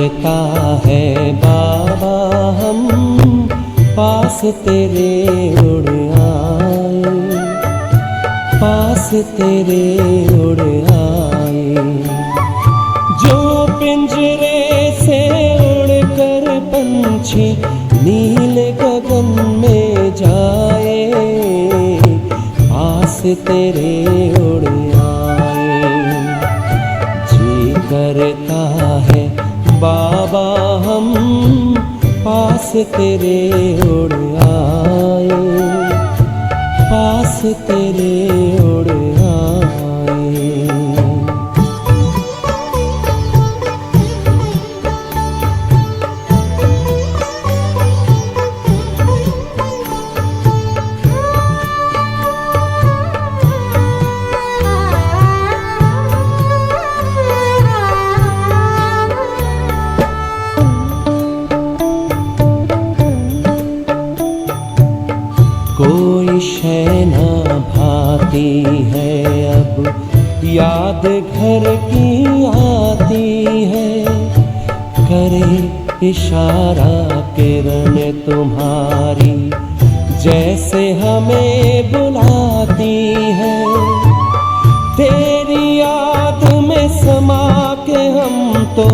करता है बाबा हम पास तेरे उड़ आए, पास तेरे उड़ आए। जो पिंजरे से उड़कर पंछी नील गगन में जाए, पास तेरे उड़ आए। जी करता है बाबा हम पास तेरे उड़ आए, पास तेरे उड़ आए। कोई शै ना भाती है अब याद घर की आती है, करे इशारा किरण तुम्हारी जैसे हमें बुलाती है। तेरी याद में समा के हम तो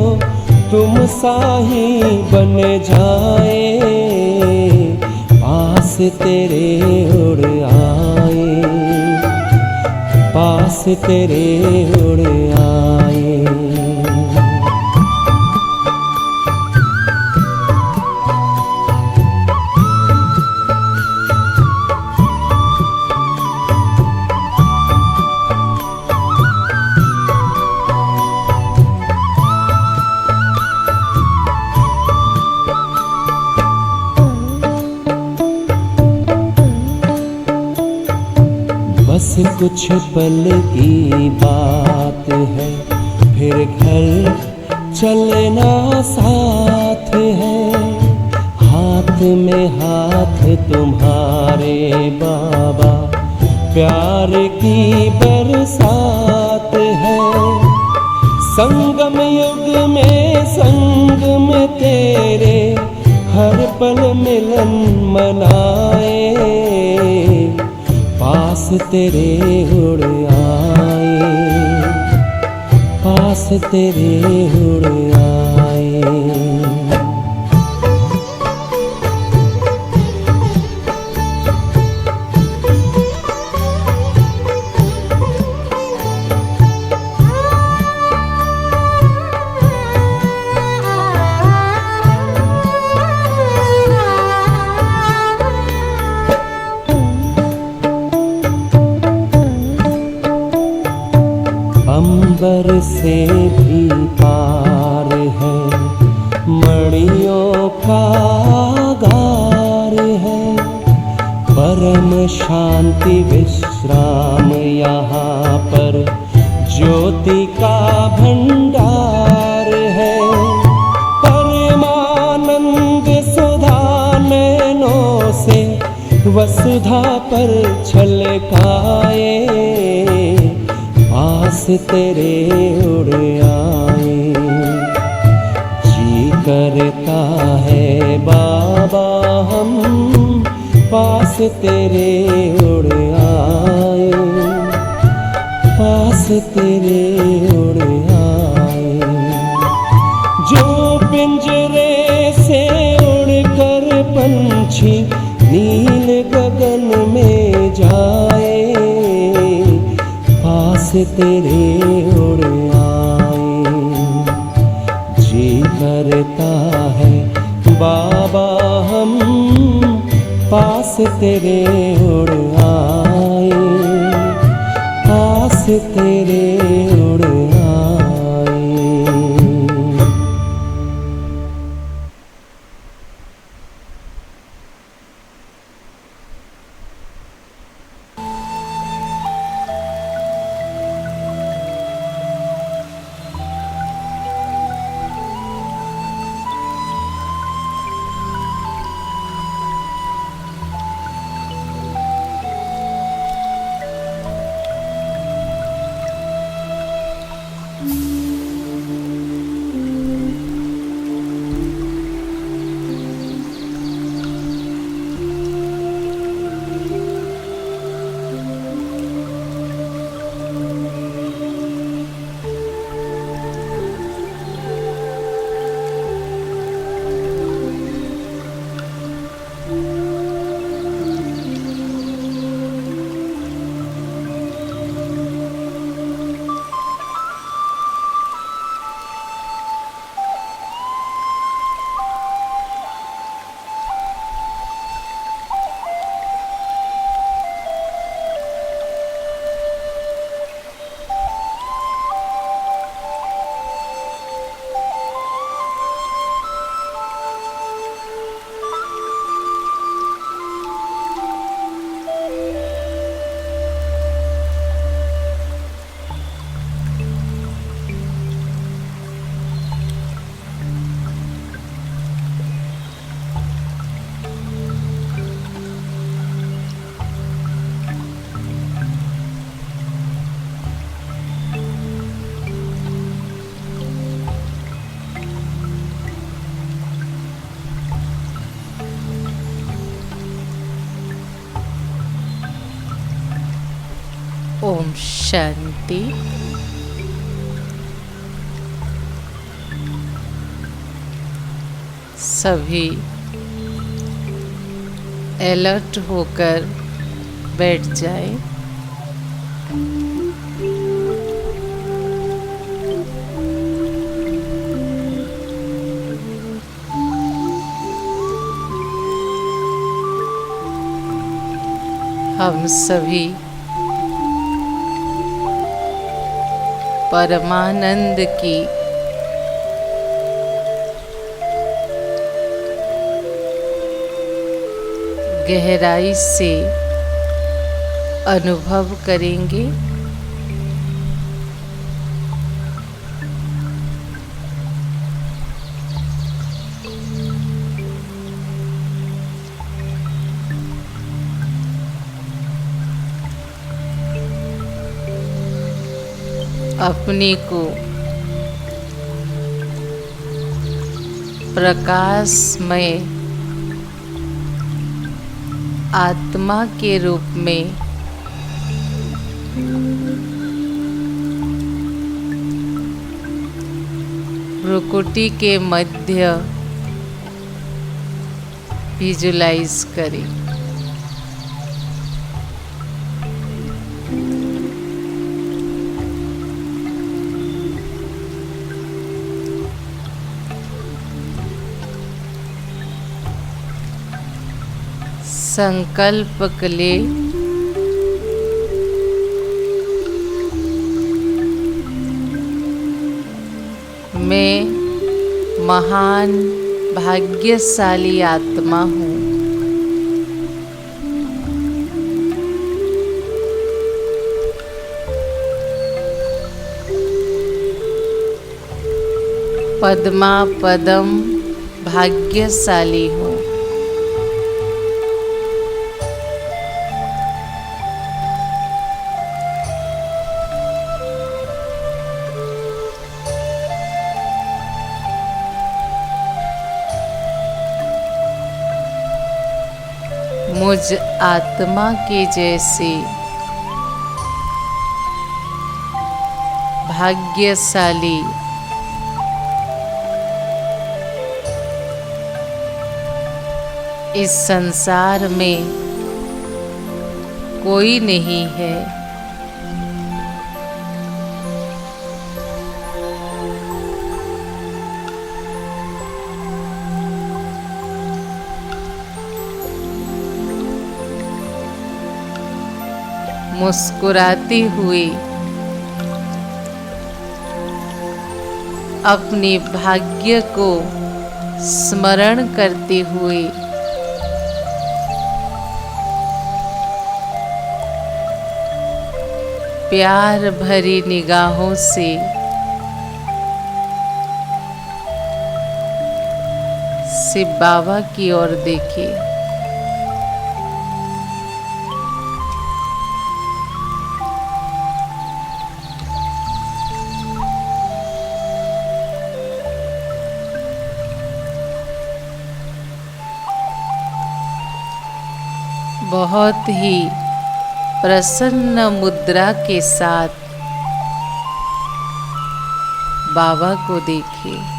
तुम सा ही बन जाए, पास तेरे उड़ आए, पास तेरे उड़ आए। बस कुछ पल की बात है, फिर घर चलना साथ है। हाथ में हाथ तुम्हारे बाबा प्यार की बरसात है। संगम युग में संग में तेरे हर पल मिलन मनाए, पास तेरे उड़ आए, पास तेरे उड़ आए। अंबर से भी पार है, मणियों का गार है। परम शांति विश्राम यहाँ पर ज्योति का भंडार है। परमानंद सुधा नैनों से वसुधा पर छलकाए, पास तेरे उड़ आए। जी करता है बाबा हम पास तेरे उड़ आए, पास तेरे उड़ आए। जो पिंजरे से उड़कर पंछी नील गगन में जाए, पास तेरे उड़ आए। जी करता है बाबा हम पास तेरे उड़ आए, पास तेरे उड़ आए। ओम शांति। सभी अलर्ट होकर बैठ जाए। हम सभी परमानंद की गहराई से अनुभव करेंगे। अपने को प्रकाशमय आत्मा के रूप में प्रकृति के मध्य विजुलाइज करें। संकल्प ले मैं महान भाग्यशाली आत्मा हूँ। पद्मा पदम भाग्यशाली हूँ। मुझ आत्मा के जैसे भाग्यशाली इस संसार में कोई नहीं है। मुस्कुराते हुए अपने भाग्य को स्मरण करते हुए प्यार भरी निगाहों से शिव बाबा की ओर देखें। बहुत ही प्रसन्न मुद्रा के साथ बाबा को देखिए।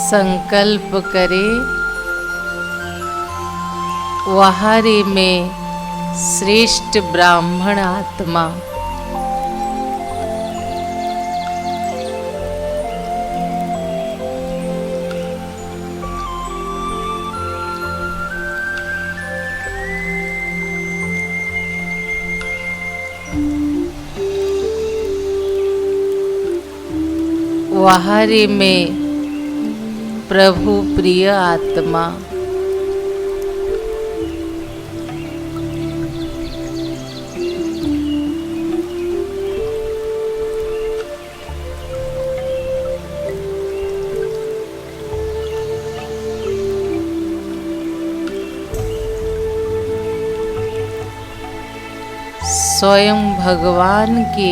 संकल्प करें, वहारे में श्रेष्ठ ब्राह्मण आत्मा वहारे में प्रभु प्रिय आत्मा स्वयं भगवान के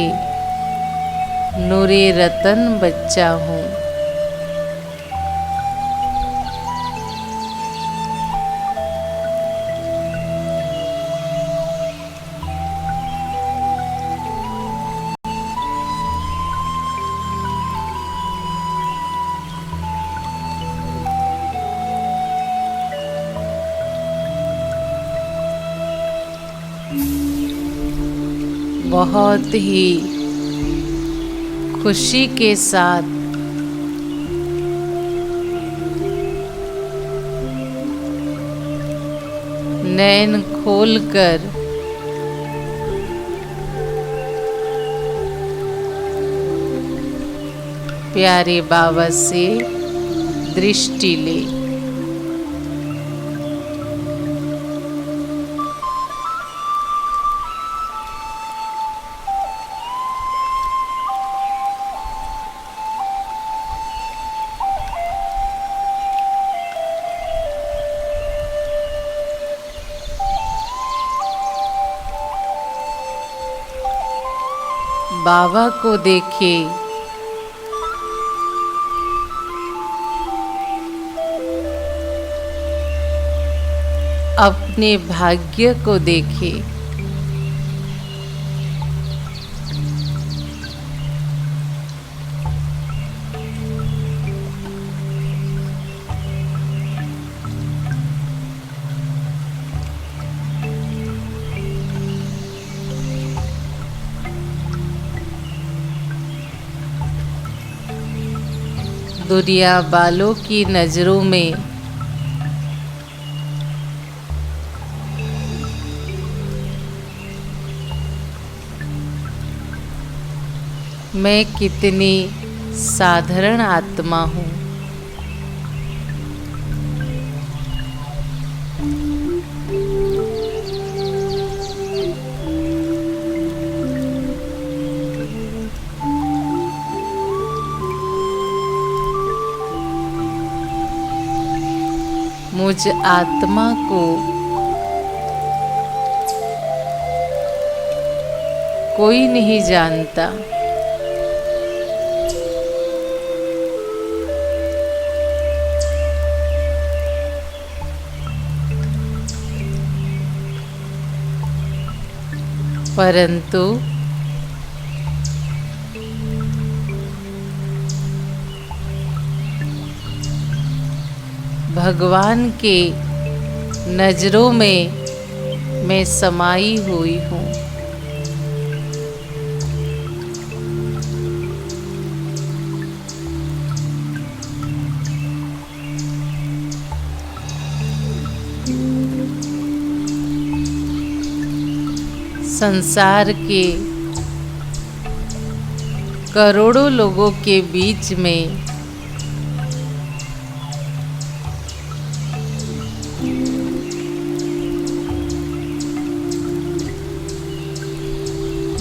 नूरे रतन बच्चा हूँ। बहुत ही खुशी के साथ नैन खोलकर प्यारे बाबा से दृष्टि ले। बाबा को देखे, अपने भाग्य को देखे। दुनिया वालों की नजरों में मैं कितनी साधारण आत्मा हूँ। मुझ आत्मा को कोई नहीं जानता। परंतु भगवान के नजरों में मैं समाई हुई हूँ। संसार के करोड़ों लोगों के बीच में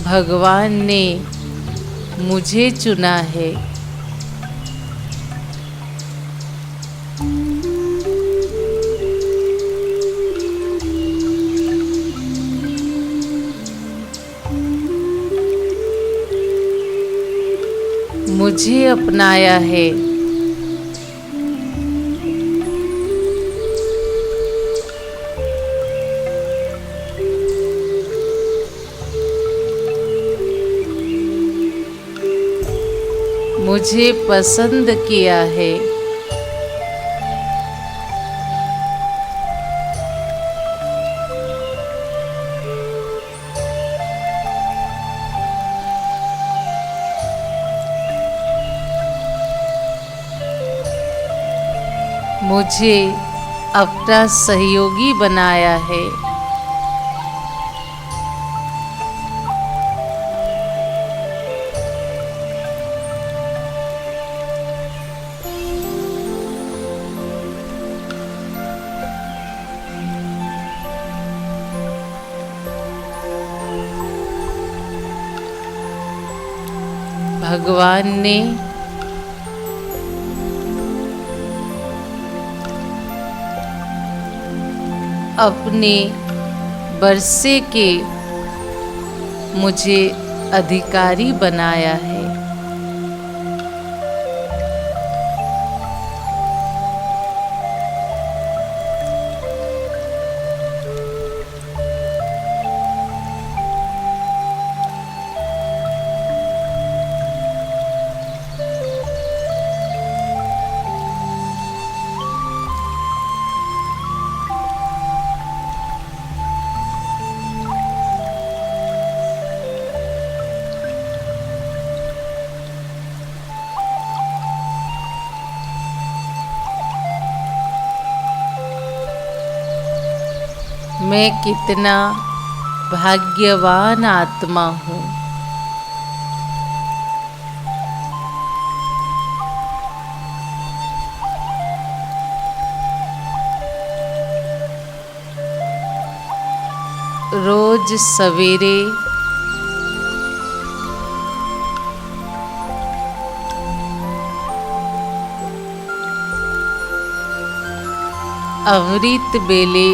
भगवान ने मुझे चुना है। मुझे अपनाया है। मुझे पसंद किया है। मुझे अपना सहयोगी बनाया है। भगवान ने अपने बरसे के मुझे अधिकारी बनाया है। मैं कितना भाग्यवान आत्मा हूँ। रोज सवेरे अमृत बेले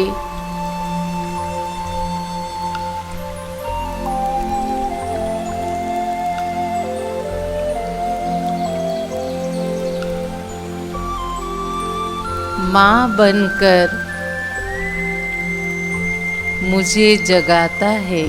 माँ बनकर मुझे जगाता है।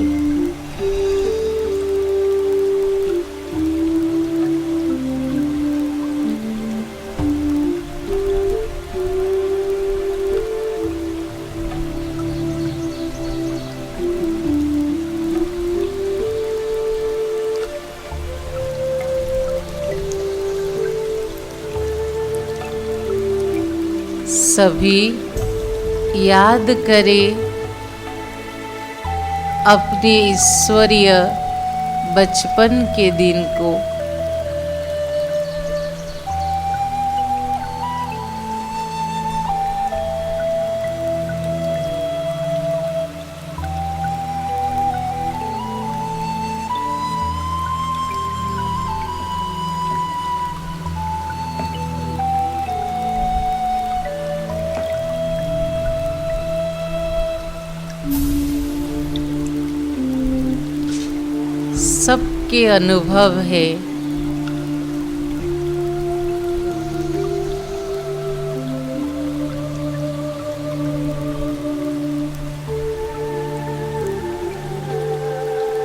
सभी याद करें अपने ईश्वरीय बचपन के दिन को। सबके अनुभव है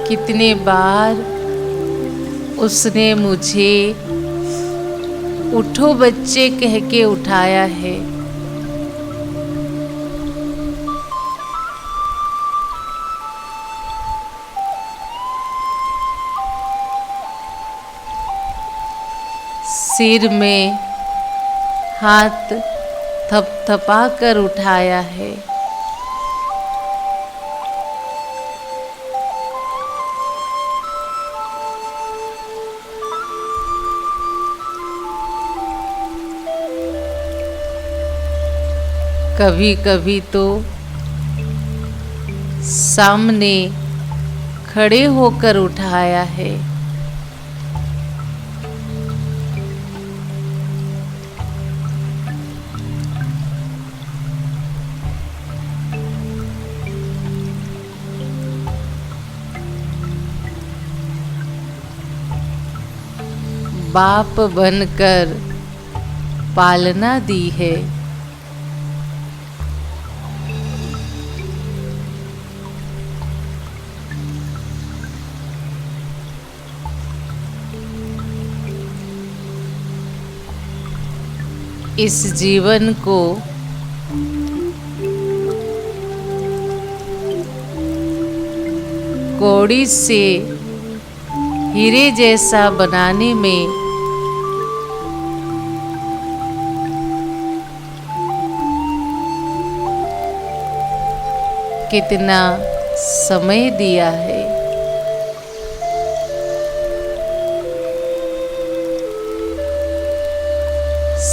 कितने बार उसने मुझे उठो बच्चे कह के उठाया है। सिर में हाथ थपथपा कर उठाया है। कभी कभी तो सामने खड़े होकर उठाया है। बाप बनकर पालना दी है। इस जीवन को कौड़ी से हीरे जैसा बनाने में कितना समय दिया है।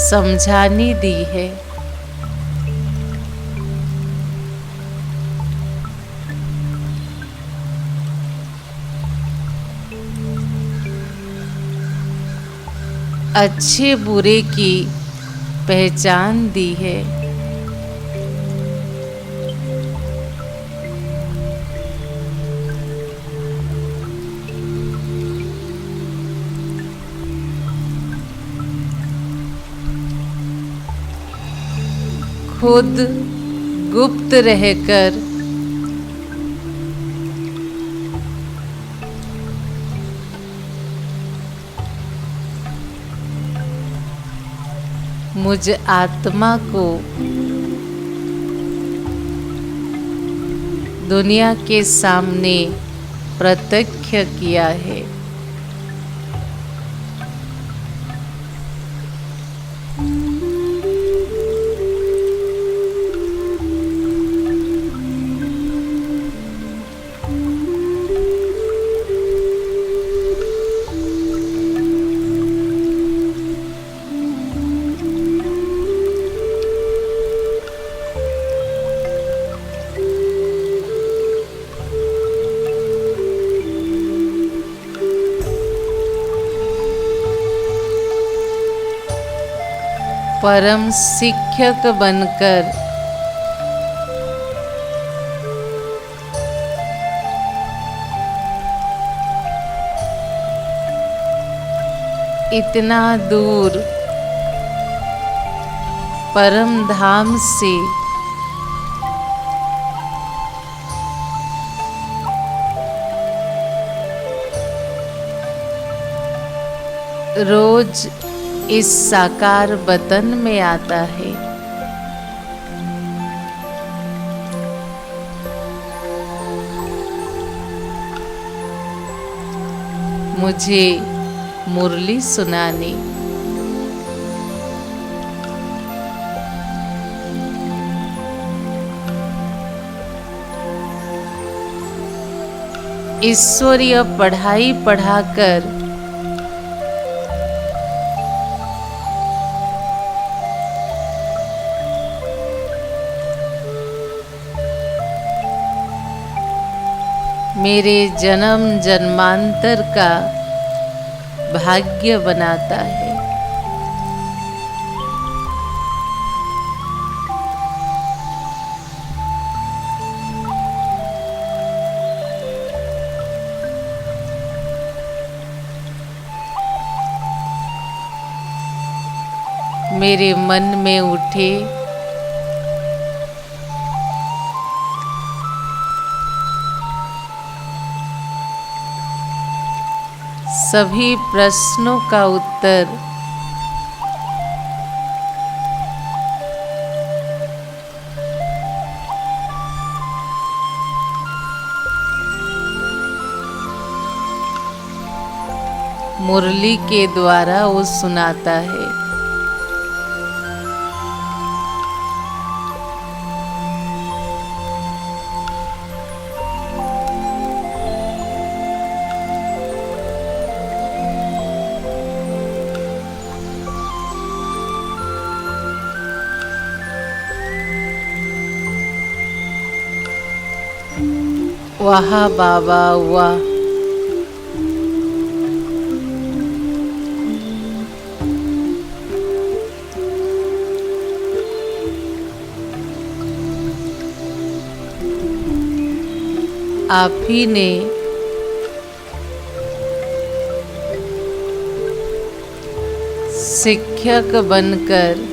समझाने दी है। अच्छे बुरे की पहचान दी है। खुद गुप्त रहकर मुझ आत्मा को दुनिया के सामने प्रत्यक्ष किया है। परम शिक्षक बनकर इतना दूर परम धाम से रोज इस साकार वतन में आता है। मुझे मुरली सुनाने, ईश्वरीय पढ़ाई पढ़ाकर मेरे जन्म जन्मांतर का भाग्य बनाता है। मेरे मन में उठे सभी प्रश्नों का उत्तर मुरली के द्वारा वो सुनाता है। वाह बाबा वाह, आप ही ने शिक्षक बनकर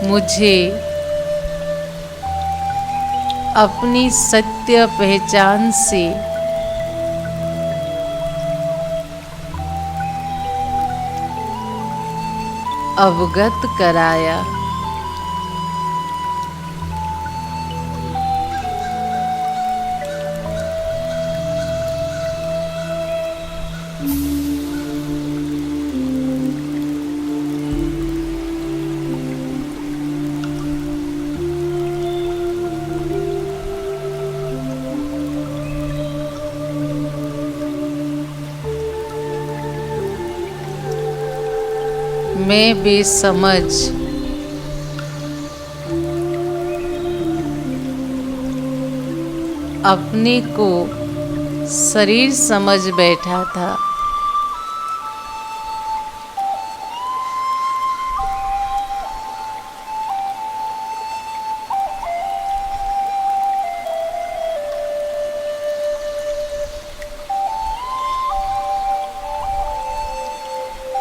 मुझे अपनी सत्य पहचान से अवगत कराया। मैं बेसमझ अपने को शरीर समझ बैठा था।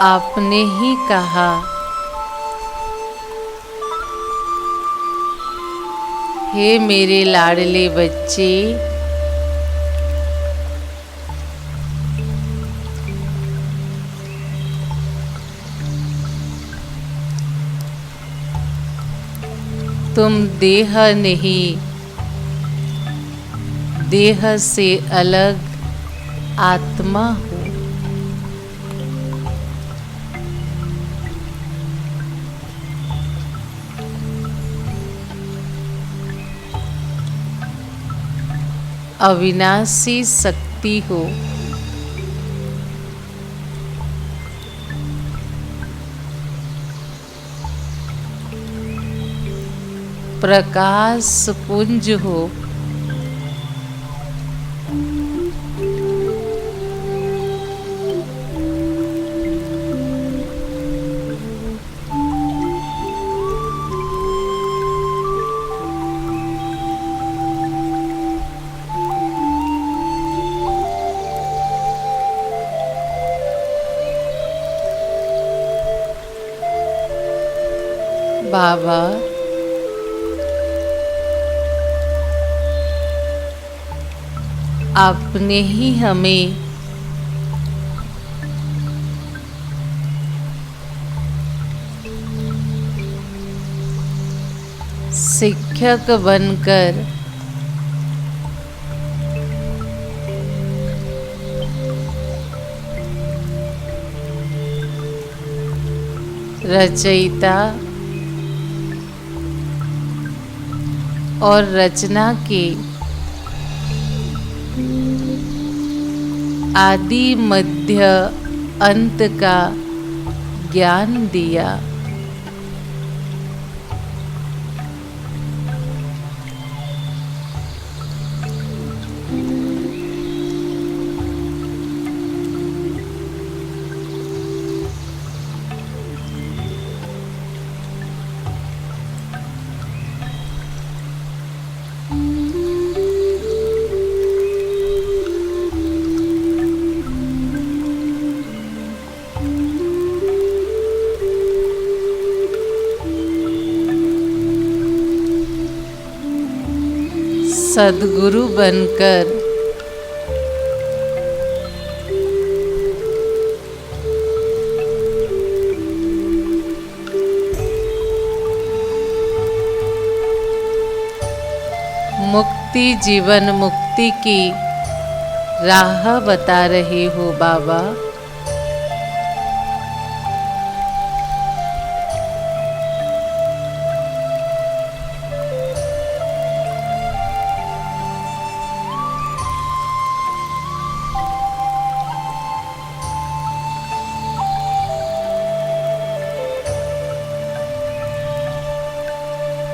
आपने ही कहा, हे मेरे लाडले बच्चे, तुम देह नहीं, देह से अलग आत्मा हो। अविनाशी शक्ति हो। प्रकाश पुंज हो। बाबा, आपने ही हमें शिक्षक बनकर रचयिता और रचना के आदि मध्य अंत का ज्ञान दिया। सद्गुरु बनकर मुक्ति, जीवन मुक्ति की राह बता रहे हो बाबा।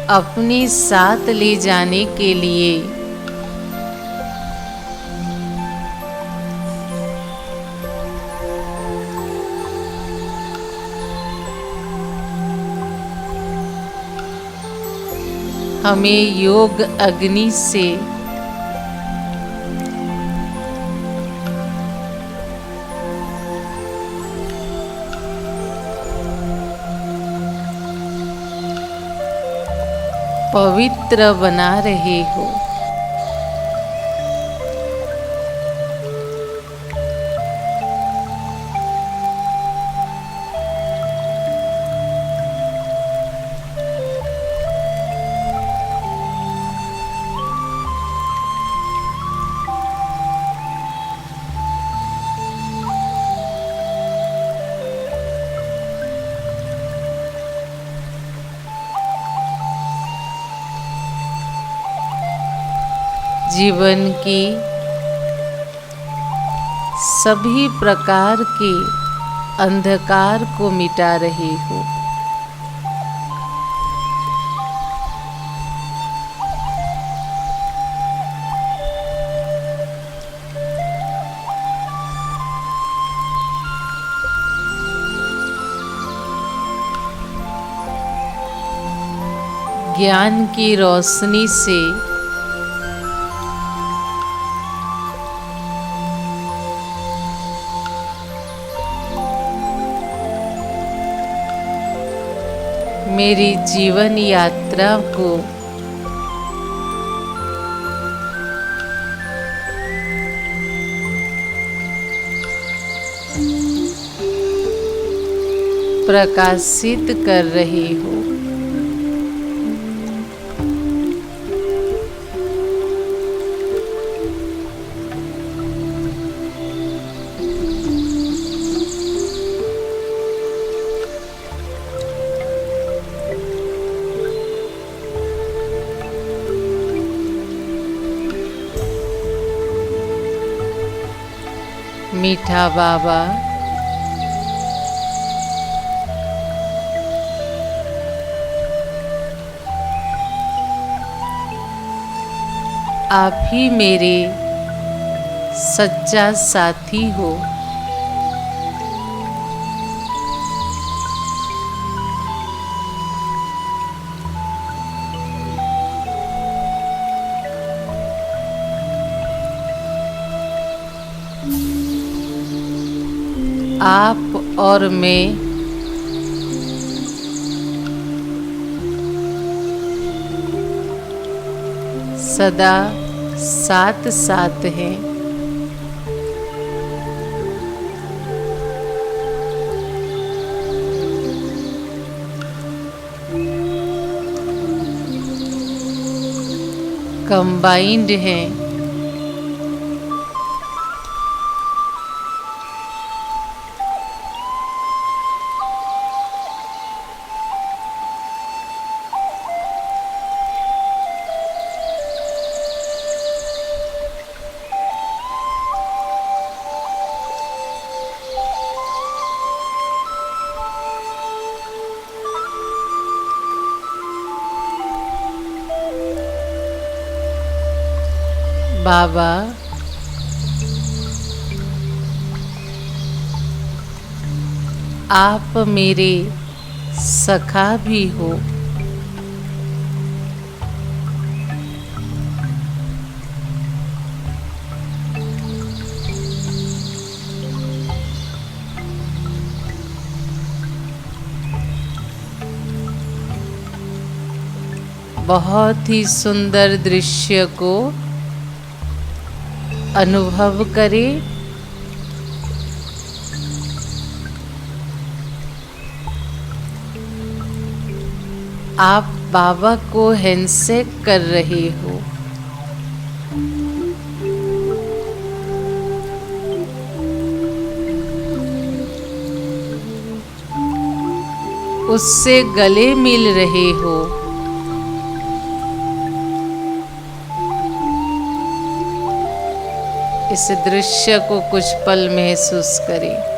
अपने साथ ले जाने के लिए हमें योग अग्नि से पवित्र बना रहे हो। जीवन की सभी प्रकार के अंधकार को मिटा रहे हो। ज्ञान की रोशनी से मेरी जीवन यात्रा को प्रकाशित कर रही हो। मीठा बाबा, आप ही मेरे सच्चा साथी हो। आप और मैं सदा साथ साथ हैं। कंबाइंड हैं। बाबा, आप मेरे सखा भी हो। बहुत ही सुंदर दृश्य को अनुभव करें। आप बाबा को हैंडशेक कर रहे हो। उससे गले मिल रहे हो। इस दृश्य को कुछ पल महसूस करें।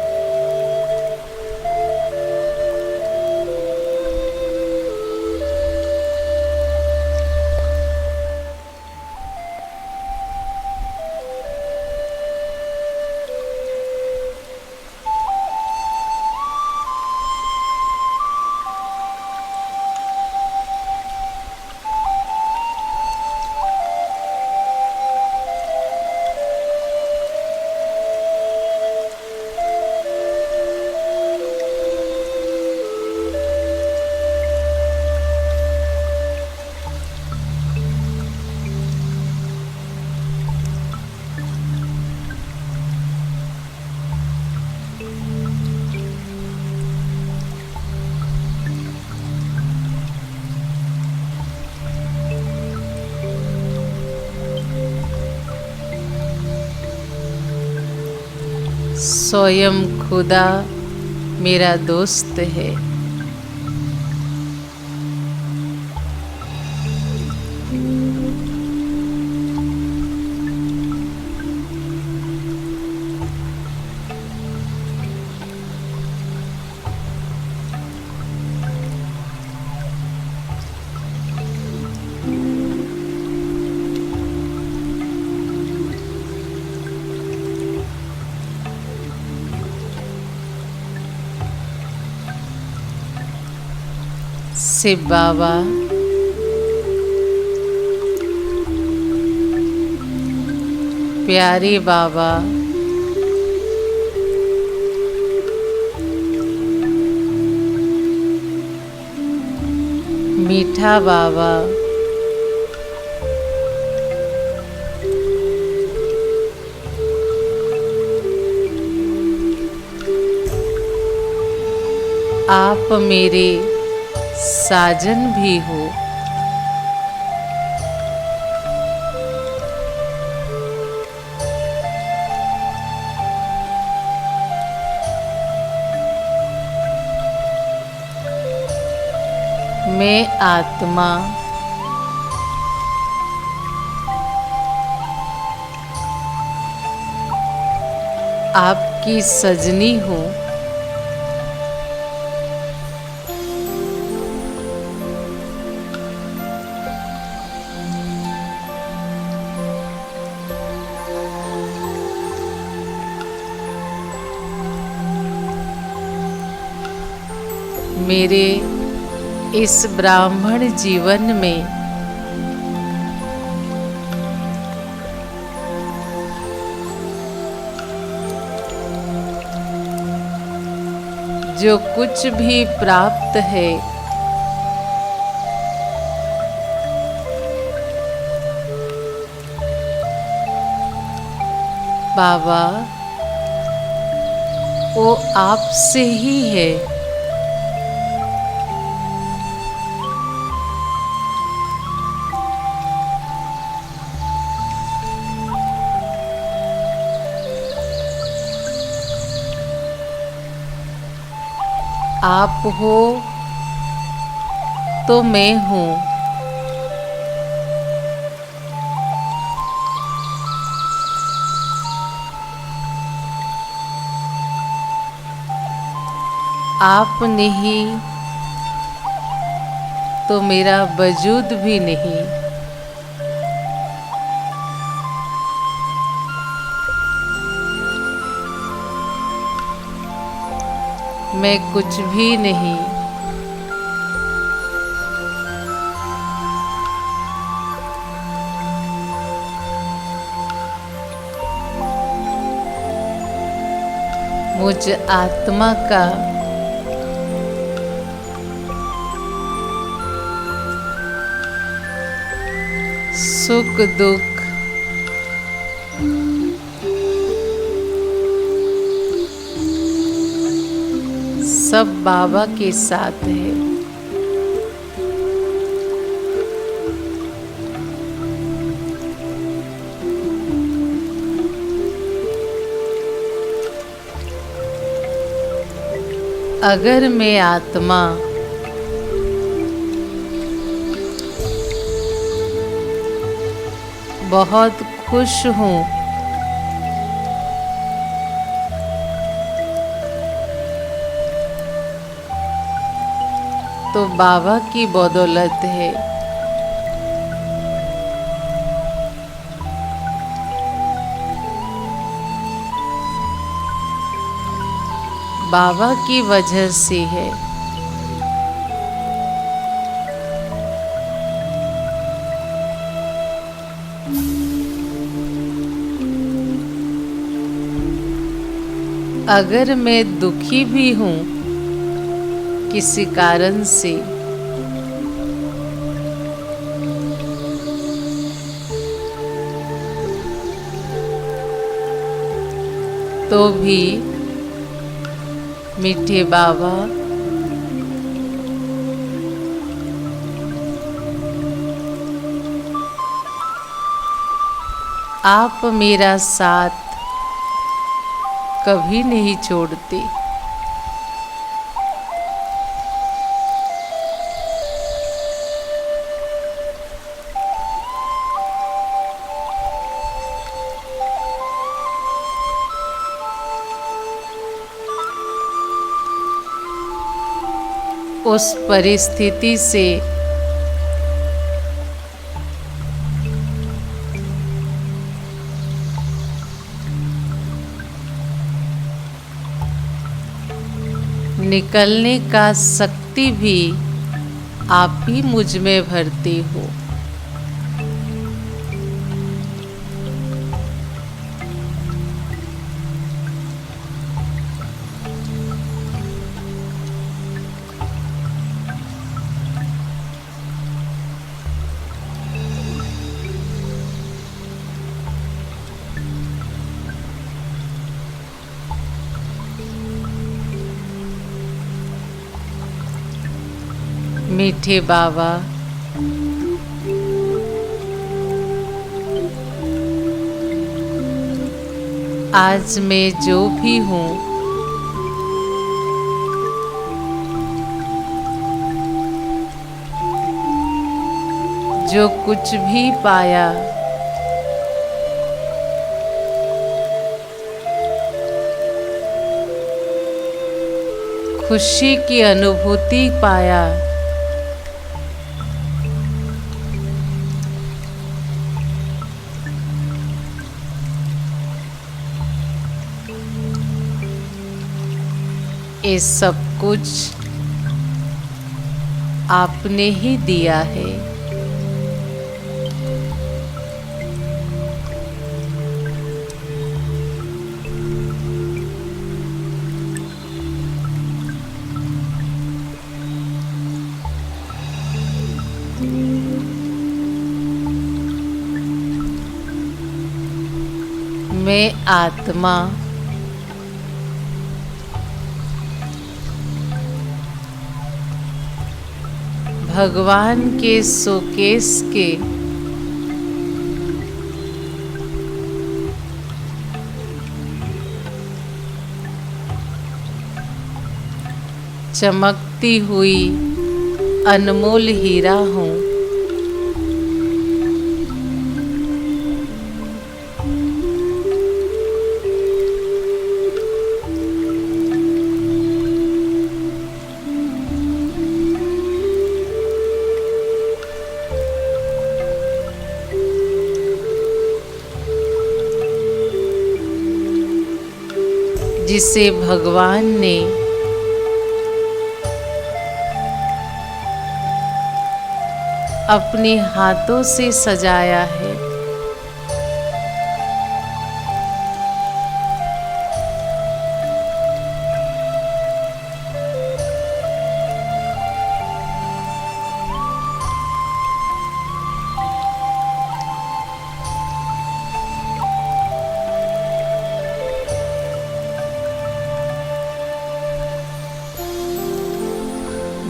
स्वयं खुदा मेरा दोस्त है। शिव बाबा, प्यारे बाबा, मीठा बाबा, आप मेरे साजन भी हो। मैं आत्मा आपकी सजनी हूँ। मेरे इस ब्राह्मण जीवन में जो कुछ भी प्राप्त है बाबा, वो आपसे ही है। आप हो तो मैं हूँ। आप नहीं तो मेरा वजूद भी नहीं। मैं कुछ भी नहीं। मुझ आत्मा का सुख दुख सब बाबा के साथ है। अगर मैं आत्मा बहुत खुश हूँ तो बाबा की बदौलत है। बाबा की वजह से है। अगर मैं दुखी भी हूँ किसी कारण से तो भी मीठे बाबा आप मेरा साथ कभी नहीं छोड़ते। उस परिस्थिति से निकलने का शक्ति भी आप ही मुझ में भरते हो। मीठे बाबा, आज मैं जो भी हूँ जो कुछ भी पाया खुशी की अनुभूति पाया, ये सब कुछ आपने ही दिया है। मैं आत्मा भगवान के शोकेस के चमकती हुई अनमोल हीरा हूँ। जिसे भगवान ने अपने हाथों से सजाया है।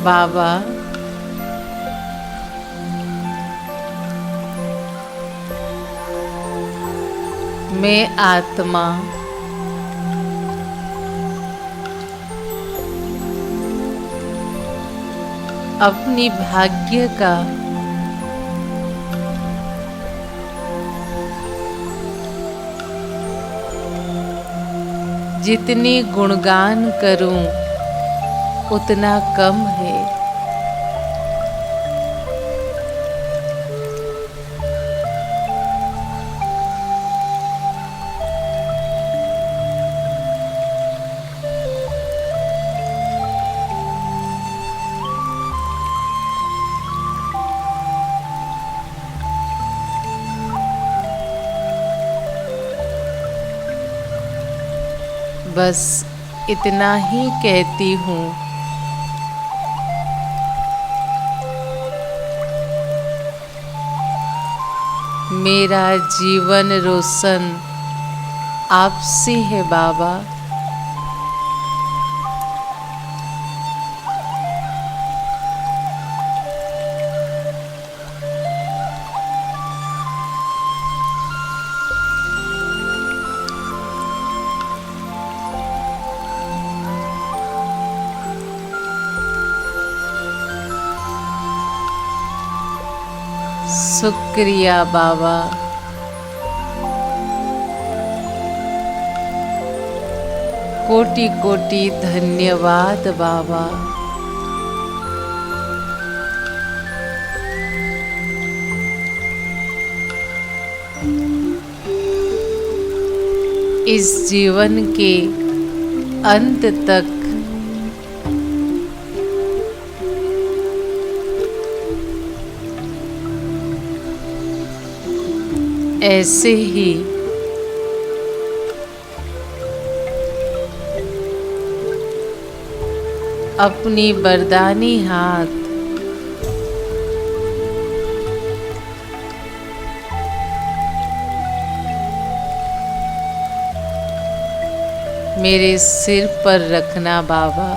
बाबा, मैं आत्मा अपनी भाग्य का जितनी गुणगान करूं उतना कम है। बस इतना ही कहती हूँ। मेरा जीवन रोशन आपसे है बाबा। शुक्रिया बाबा। कोटि कोटि धन्यवाद बाबा। इस जीवन के अंत तक ऐसे ही अपनी वरदानी हाथ मेरे सिर पर रखना बाबा।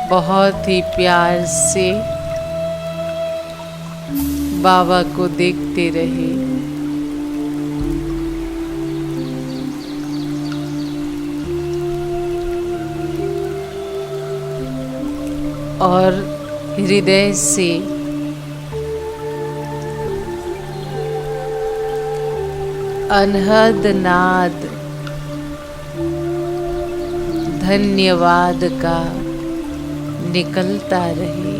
बहुत ही प्यार से बाबा को देखते रहे। और हृदय से अनहद नाद धन्यवाद का निकलता रहे।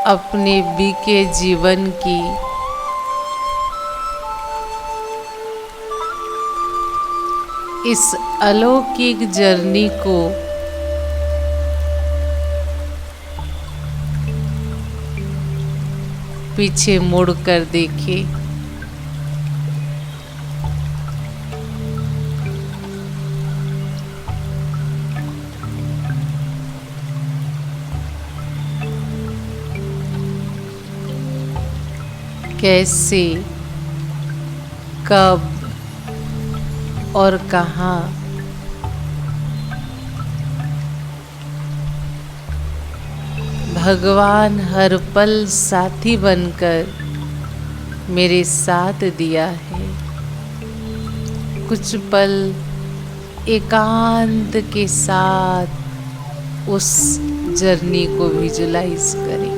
अपने बीके जीवन की इस अलौकिक जर्नी को पीछे मुड़कर देखे। कैसे, कब और कहाँ भगवान हर पल साथी बनकर मेरे साथ दिया है। कुछ पल एकांत के साथ उस जर्नी को विजुलाइज करें।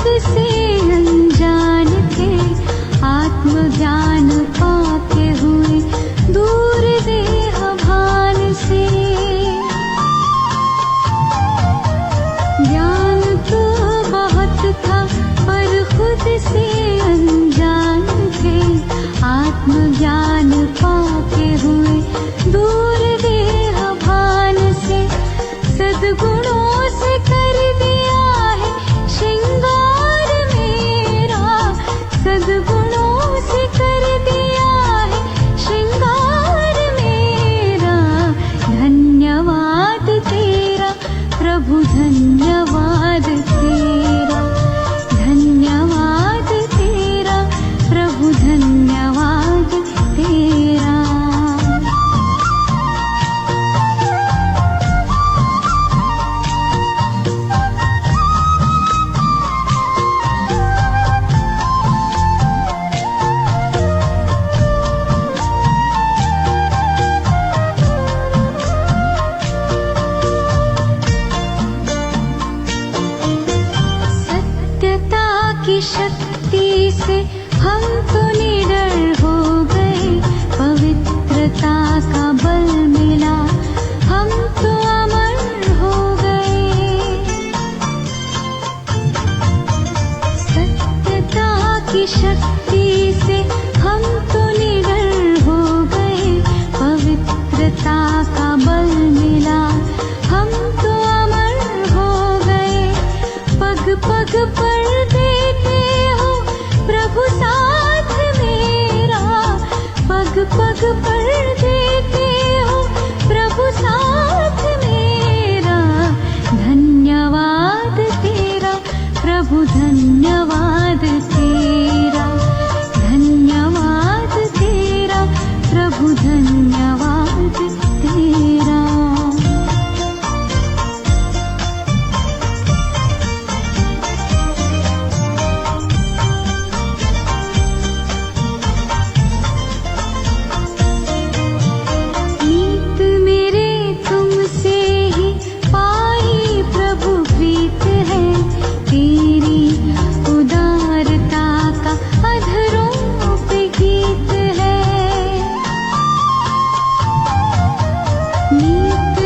खुद से अनजान थे, आत्मज्ञान पाके हुए दूर देह भान से। ज्ञान तो बहुत था पर खुद से अनजान थे, आत्मज्ञान पाके हुए दूर देह भान से। सद्गुणों से कर दिया है श्रृंगार मेरा, सद्गुणों से कर दिया है श्रृंगार मेरा। धन्यवाद तेरा प्रभु, धन्यवाद तेरा, धन्यवाद तेरा प्रभु, धन्यवाद तेरा। सत्यता की शक्ति से हम तो निडर हो गए, पवित्रता का बल मिला हम तो अमर हो गए। सत्यता की शक्ति से हम तो निडर हो गए, पवित्रता का बल मिला हम तो अमर हो गए। पग पग पर देते हो प्रभु साथ मेरा, पग पग पर देते हो प्रभु साथ मेरा। धन्यवाद तेरा प्रभु, धन्यवाद तेरा, धन्यवाद तेरा प्रभु, धन्यवाद तेरा। मीत मेरे तुमसे ही पाई प्रभु प्रीत है, तेरी उदारता का अधरों पे गीत है। मीत